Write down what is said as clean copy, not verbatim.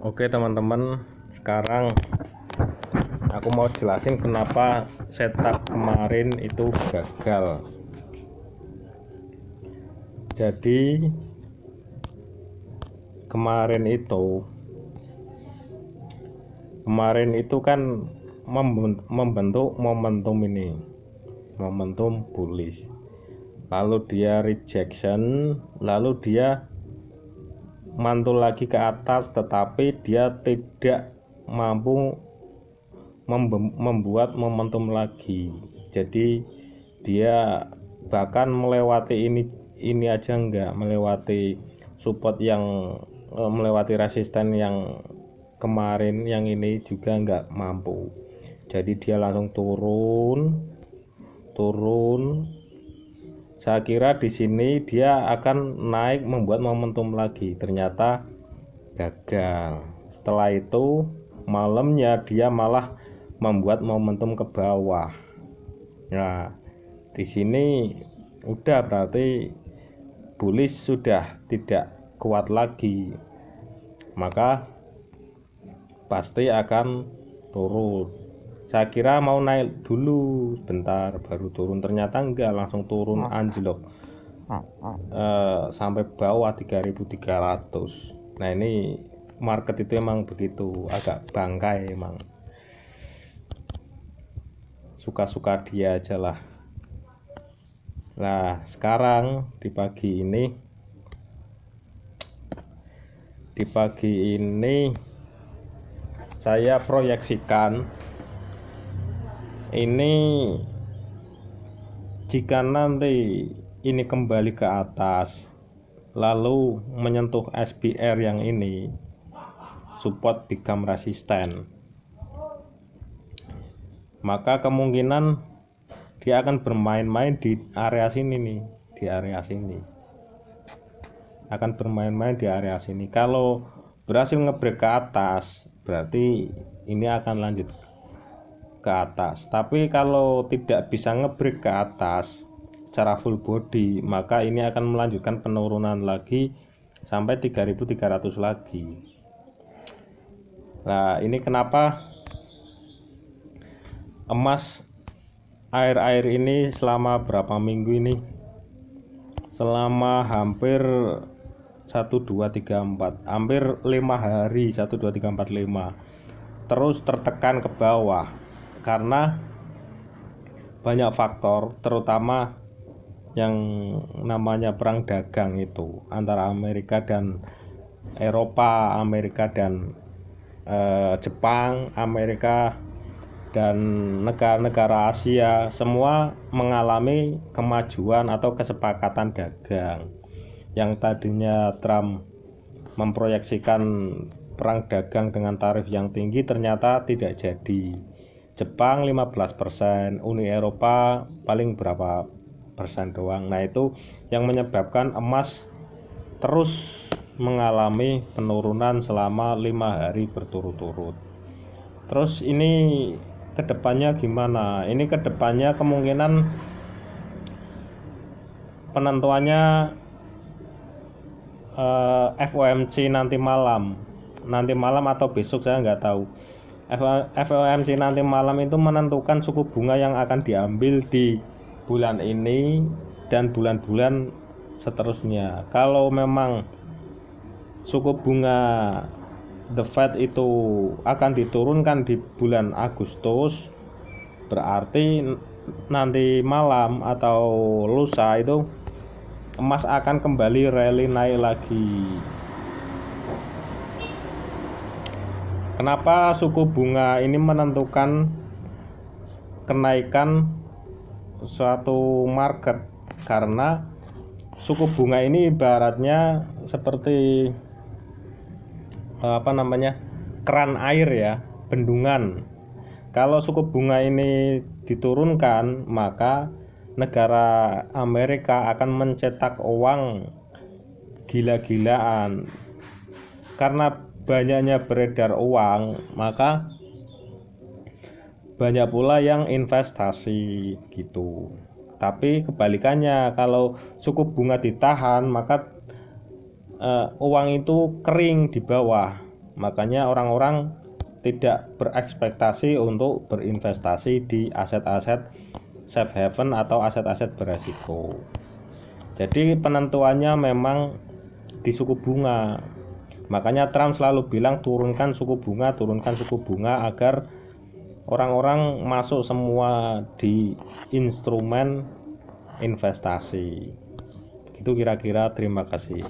Oke teman-teman, sekarang aku mau jelasin kenapa setup kemarin itu gagal. Jadi kemarin itu kan membentuk momentum bullish, lalu dia rejection, lalu dia mantul lagi ke atas, tetapi dia tidak mampu membuat momentum lagi. Jadi dia bahkan melewati ini aja enggak, melewati support yang melewati resisten yang kemarin, yang ini juga enggak mampu. Jadi dia langsung turun. Saya kira di sini dia akan naik membuat momentum lagi, ternyata gagal. Setelah itu malamnya dia malah membuat momentum ke bawah. Nah, di sini udah berarti bullish sudah tidak kuat lagi, maka pasti akan turun. Saya kira mau naik dulu bentar baru turun, ternyata enggak, langsung turun anjlok sampai bawah 3.300. Nah, ini market itu emang begitu, agak bangkai emang, suka-suka dia aja lah. Nah, sekarang di pagi ini saya proyeksikan ini jika nanti ini kembali ke atas lalu menyentuh SBR yang ini, support become resisten, maka kemungkinan dia akan bermain-main di area sini nih, akan bermain-main di area sini. Kalau berhasil ngebreak ke atas, berarti ini akan lanjut ke atas. Tapi kalau tidak bisa ngebreak ke atas secara full body, maka ini akan melanjutkan penurunan lagi sampai 3.300 lagi. Nah, ini kenapa emas air ini selama berapa minggu ini, selama hampir 1, 2, 3, 4, hampir 5 hari, 1, 2, 3, 4, 5 terus tertekan ke bawah karena banyak faktor, terutama yang namanya perang dagang itu antara Amerika dan Eropa, Amerika dan Jepang, Amerika dan negara-negara Asia, semua mengalami kemajuan atau kesepakatan dagang. Yang tadinya Trump memproyeksikan perang dagang dengan tarif yang tinggi, ternyata tidak jadi. Jepang 15%, Uni Eropa paling berapa persen doang. Nah, itu yang menyebabkan emas terus mengalami penurunan selama 5 hari berturut-turut. Terus ini kedepannya gimana? Ini kedepannya kemungkinan penentuannya FOMC nanti malam atau besok, saya nggak tahu. FOMC nanti malam itu menentukan suku bunga yang akan diambil di bulan ini dan bulan-bulan seterusnya. Kalau memang suku bunga The Fed itu akan diturunkan di bulan Agustus, berarti nanti malam atau lusa itu emas akan kembali rally naik lagi. Kenapa suku bunga ini menentukan kenaikan suatu market? Karena suku bunga ini ibaratnya seperti keran air ya, bendungan. Kalau suku bunga ini diturunkan, maka negara Amerika akan mencetak uang gila-gilaan. Karena banyaknya beredar uang, maka banyak pula yang investasi gitu. Tapi kebalikannya, kalau suku bunga ditahan, maka uang itu kering di bawah. Makanya orang-orang tidak berekspektasi untuk berinvestasi di aset-aset safe haven atau aset-aset beresiko. Jadi penentuannya memang di suku bunga. Makanya Trump selalu bilang turunkan suku bunga agar orang-orang masuk semua di instrumen investasi. Itu kira-kira. Terima kasih.